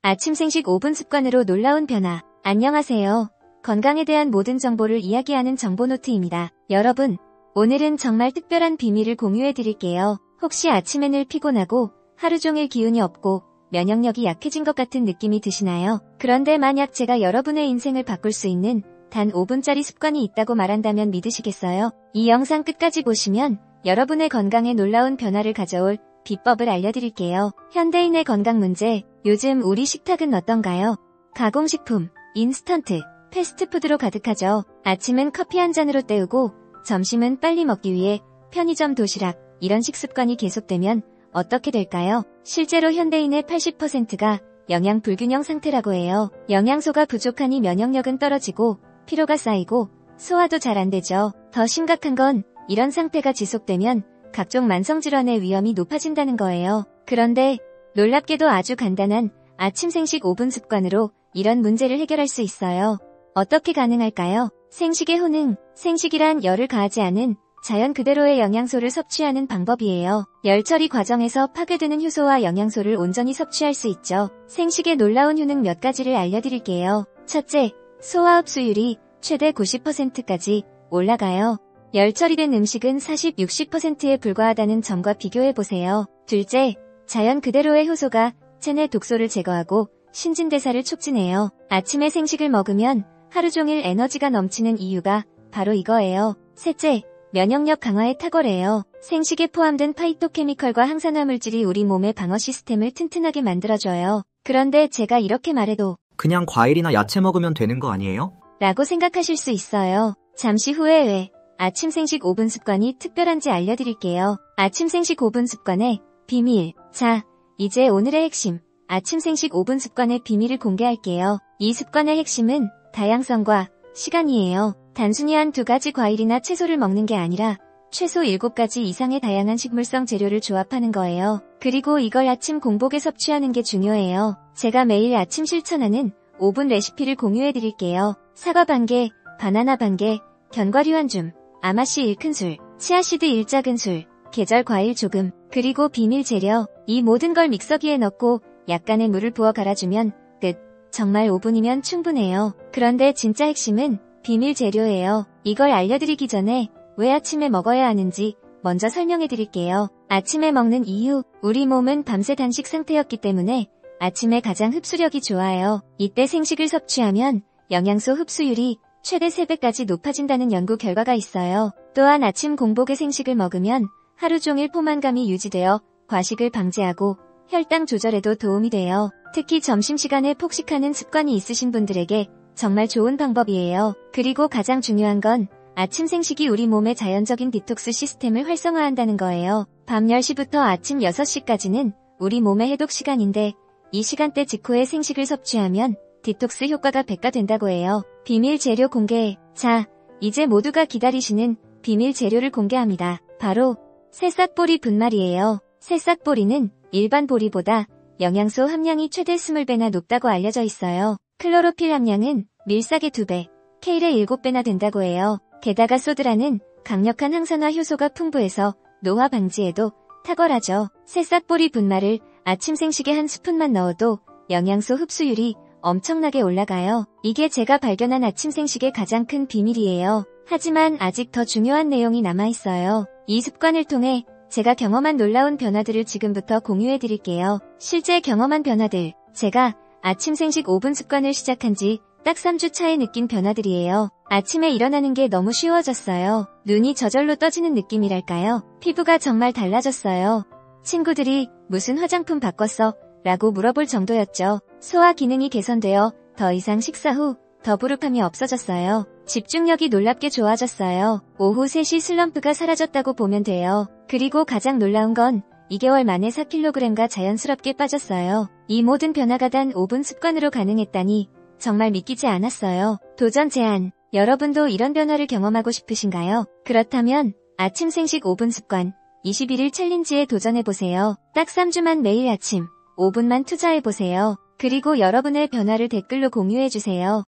아침 생식 5분 습관으로 놀라운 변화. 안녕하세요. 건강에 대한 모든 정보를 이야기하는 정보노트입니다. 여러분, 오늘은 정말 특별한 비밀을 공유해 드릴게요. 혹시 아침에 늘 피곤하고 하루 종일 기운이 없고 면역력이 약해진 것 같은 느낌이 드시나요? 그런데 만약 제가 여러분의 인생을 바꿀 수 있는 단 5분짜리 습관이 있다고 말한다면 믿으시겠어요? 이 영상 끝까지 보시면 여러분의 건강에 놀라운 변화를 가져올 비법을 알려드릴게요. 현대인의 건강 문제, 요즘 우리 식탁은 어떤가요? 가공식품, 인스턴트, 패스트푸드로 가득하죠. 아침은 커피 한 잔으로 때우고 점심은 빨리 먹기 위해 편의점 도시락, 이런 식습관이 계속되면 어떻게 될까요? 실제로 현대인의 80%가 영양 불균형 상태라고 해요. 영양소가 부족하니 면역력은 떨어지고 피로가 쌓이고 소화도 잘 안 되죠. 더 심각한 건 이런 상태가 지속되면 각종 만성질환의 위험이 높아진다는 거예요. 그런데 놀랍게도 아주 간단한 아침 생식 5분 습관으로 이런 문제를 해결할 수 있어요. 어떻게 가능할까요? 생식의 효능, 생식이란 열을 가하지 않은 자연 그대로의 영양소를 섭취하는 방법이에요. 열 처리 과정에서 파괴되는 효소와 영양소를 온전히 섭취할 수 있죠. 생식의 놀라운 효능 몇 가지를 알려드릴게요. 첫째, 소화 흡수율이 최대 90%까지 올라가요. 열 처리된 음식은 40, 60%에 불과하다는 점과 비교해보세요. 둘째, 자연 그대로의 효소가 체내 독소를 제거하고 신진대사를 촉진해요. 아침에 생식을 먹으면 하루 종일 에너지가 넘치는 이유가 바로 이거예요. 셋째, 면역력 강화에 탁월해요. 생식에 포함된 파이토케미컬과 항산화 물질이 우리 몸의 방어 시스템을 튼튼하게 만들어줘요. 그런데 제가 이렇게 말해도 그냥 과일이나 야채 먹으면 되는 거 아니에요? 라고 생각하실 수 있어요. 잠시 후에 왜 아침 생식 5분 습관이 특별한지 알려드릴게요. 아침 생식 5분 습관의 비밀. 자, 이제 오늘의 핵심. 아침 생식 5분 습관의 비밀을 공개할게요. 이 습관의 핵심은 다양성과 시간이에요. 단순히 한 두 가지 과일이나 채소를 먹는 게 아니라 최소 7가지 이상의 다양한 식물성 재료를 조합하는 거예요. 그리고 이걸 아침 공복에 섭취하는 게 중요해요. 제가 매일 아침 실천하는 5분 레시피를 공유해 드릴게요. 사과 반개, 바나나 반개, 견과류 한 줌, 아마씨 1큰술, 치아씨드 1작은술, 계절 과일 조금, 그리고 비밀 재료. 이 모든 걸 믹서기에 넣고 약간의 물을 부어 갈아주면 끝. 정말 5분이면 충분해요. 그런데 진짜 핵심은 비밀 재료예요. 이걸 알려드리기 전에 왜 아침에 먹어야 하는지 먼저 설명해 드릴게요. 아침에 먹는 이유, 우리 몸은 밤새 단식 상태였기 때문에 아침에 가장 흡수력이 좋아요. 이때 생식을 섭취하면 영양소 흡수율이 최대 3배까지 높아진다는 연구 결과가 있어요. 또한 아침 공복에 생식을 먹으면 하루 종일 포만감이 유지되어 과식을 방지하고 혈당 조절에도 도움이 돼요. 특히 점심시간에 폭식하는 습관이 있으신 분들에게 정말 좋은 방법이에요. 그리고 가장 중요한 건 아침 생식이 우리 몸의 자연적인 디톡스 시스템을 활성화한다는 거예요. 밤 10시부터 아침 6시까지는 우리 몸의 해독 시간인데 이 시간대 직후에 생식을 섭취하면 디톡스 효과가 100가 된다고 해요. 비밀 재료 공개. 자, 이제 모두가 기다리시는 비밀 재료를 공개합니다. 바로 새싹보리 분말이에요. 새싹보리는 일반 보리보다 영양소 함량이 최대 20배나 높다고 알려져 있어요. 클로로필 함량은 밀싹의 2배, 케일의 7배나 된다고 해요. 게다가 소드라는 강력한 항산화 효소가 풍부해서 노화 방지에도 탁월하죠. 새싹보리 분말을 아침 생식에 한 스푼만 넣어도 영양소 흡수율이 엄청나게 올라가요. 이게 제가 발견한 아침 생식의 가장 큰 비밀이에요. 하지만 아직 더 중요한 내용이 남아있어요. 이 습관을 통해 제가 경험한 놀라운 변화들을 지금부터 공유해 드릴게요. 실제 경험한 변화들. 제가 아침 생식 5분 습관을 시작한 지 딱 3주 차에 느낀 변화들이에요. 아침에 일어나는 게 너무 쉬워졌어요. 눈이 저절로 떠지는 느낌이랄까요? 피부가 정말 달라졌어요. 친구들이 무슨 화장품 바꿨어? 라고 물어볼 정도였죠. 소화 기능이 개선되어 더 이상 식사 후 더부룩함이 없어졌어요. 집중력이 놀랍게 좋아졌어요. 오후 3시 슬럼프가 사라졌다고 보면 돼요. 그리고 가장 놀라운 건 2개월 만에 4kg가 자연스럽게 빠졌어요. 이 모든 변화가 단 5분 습관으로 가능했다니 정말 믿기지 않았어요. 도전 제안. 여러분도 이런 변화를 경험하고 싶으신가요? 그렇다면 아침 생식 5분 습관 21일 챌린지에 도전해보세요. 딱 3주만 매일 아침 5분만 투자해보세요. 그리고 여러분의 변화를 댓글로 공유해주세요.